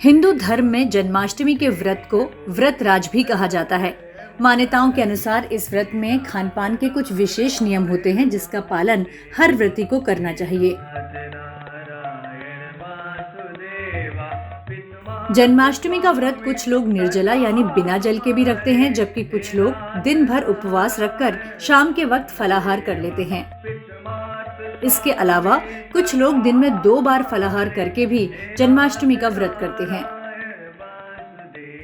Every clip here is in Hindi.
हिंदू धर्म में जन्माष्टमी के व्रत को व्रत राज भी कहा जाता है। मान्यताओं के अनुसार इस व्रत में खान पान के कुछ विशेष नियम होते हैं जिसका पालन हर व्रती को करना चाहिए। जन्माष्टमी का व्रत कुछ लोग निर्जला यानी बिना जल के भी रखते हैं, जबकि कुछ लोग दिन भर उपवास रखकर शाम के वक्त फलाहार कर लेते हैं। इसके अलावा कुछ लोग दिन में 2 बार फलाहार करके भी जन्माष्टमी का व्रत करते हैं।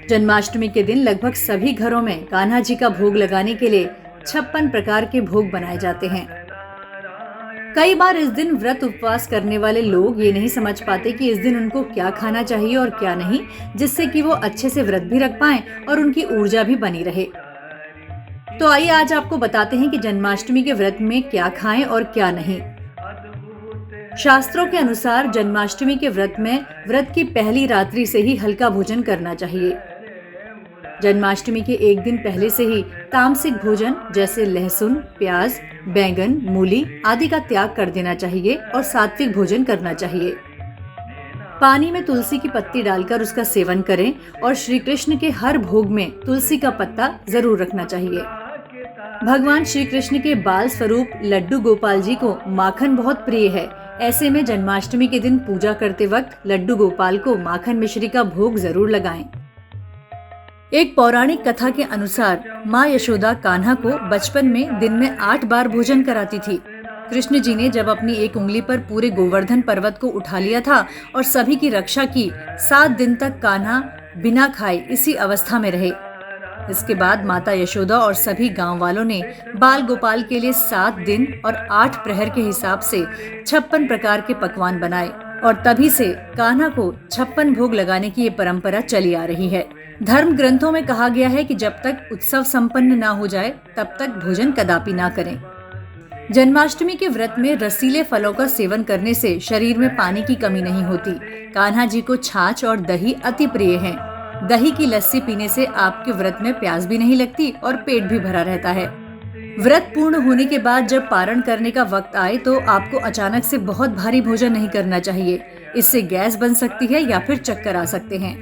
जन्माष्टमी के दिन लगभग सभी घरों में कान्हा जी का भोग लगाने के लिए 56 प्रकार के भोग बनाए जाते हैं। कई बार इस दिन व्रत उपवास करने वाले लोग ये नहीं समझ पाते कि इस दिन उनको क्या खाना चाहिए और क्या नहीं, जिससे कि वो अच्छे से व्रत भी रख पाएं और उनकी ऊर्जा भी बनी रहे। तो आइए आज आपको बताते हैं कि जन्माष्टमी के व्रत में क्या खाएं और क्या नहीं। शास्त्रों के अनुसार जन्माष्टमी के व्रत में व्रत की पहली रात्रि से ही हल्का भोजन करना चाहिए। जन्माष्टमी के एक दिन पहले से ही तामसिक भोजन जैसे लहसुन, प्याज, बैंगन, मूली आदि का त्याग कर देना चाहिए और सात्विक भोजन करना चाहिए। पानी में तुलसी की पत्ती डालकर उसका सेवन करें और श्री कृष्ण के हर भोग में तुलसी का पत्ता जरूर रखना चाहिए। भगवान श्री कृष्ण के बाल स्वरूप लड्डू गोपाल जी को माखन बहुत प्रिय है। ऐसे में जन्माष्टमी के दिन पूजा करते वक्त लड्डू गोपाल को माखन मिश्री का भोग जरूर लगाएं। एक पौराणिक कथा के अनुसार माँ यशोदा कान्हा को बचपन में दिन में 8 बार भोजन कराती थी। कृष्ण जी ने जब अपनी एक उंगली पर पूरे गोवर्धन पर्वत को उठा लिया था और सभी की रक्षा की, 7 दिन तक कान्हा बिना खाए इसी अवस्था में रहे। इसके बाद माता यशोदा और सभी गांव वालों ने बाल गोपाल के लिए 7 दिन और 8 प्रहर के हिसाब से 56 प्रकार के पकवान बनाए और तभी से कान्हा को 56 भोग लगाने की ये परंपरा चली आ रही है। धर्म ग्रंथों में कहा गया है कि जब तक उत्सव संपन्न ना हो जाए तब तक भोजन कदापि ना करें। जन्माष्टमी के व्रत में रसीले फलों का सेवन करने से शरीर में पानी की कमी नहीं होती। कान्हा जी को छाछ और दही अति प्रिय है। दही की लस्सी पीने से आपके व्रत में प्यास भी नहीं लगती और पेट भी भरा रहता है। व्रत पूर्ण होने के बाद जब पारण करने का वक्त आए तो आपको अचानक से बहुत भारी भोजन नहीं करना चाहिए। इससे गैस बन सकती है या फिर चक्कर आ सकते हैं।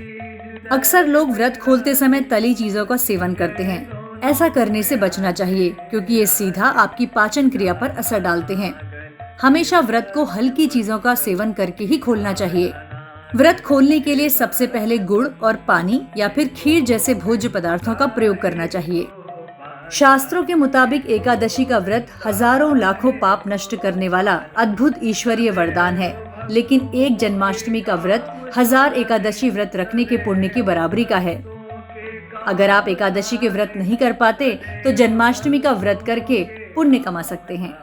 अक्सर लोग व्रत खोलते समय तली चीजों का सेवन करते हैं। ऐसा करने से बचना चाहिए क्योंकि ये सीधा आपकी पाचन क्रिया पर असर डालते हैं। हमेशा व्रत को हल्की चीजों का सेवन करके ही खोलना चाहिए। व्रत खोलने के लिए सबसे पहले गुड़ और पानी या फिर खीर जैसे भोज्य पदार्थों का प्रयोग करना चाहिए। शास्त्रों के मुताबिक एकादशी का व्रत हजारों लाखों पाप नष्ट करने वाला अद्भुत ईश्वरीय वरदान है, लेकिन एक जन्माष्टमी का व्रत 1000 एकादशी व्रत रखने के पुण्य की बराबरी का है। अगर आप एकादशी के व्रत नहीं कर पाते तो जन्माष्टमी का व्रत करके पुण्य कमा सकते हैं।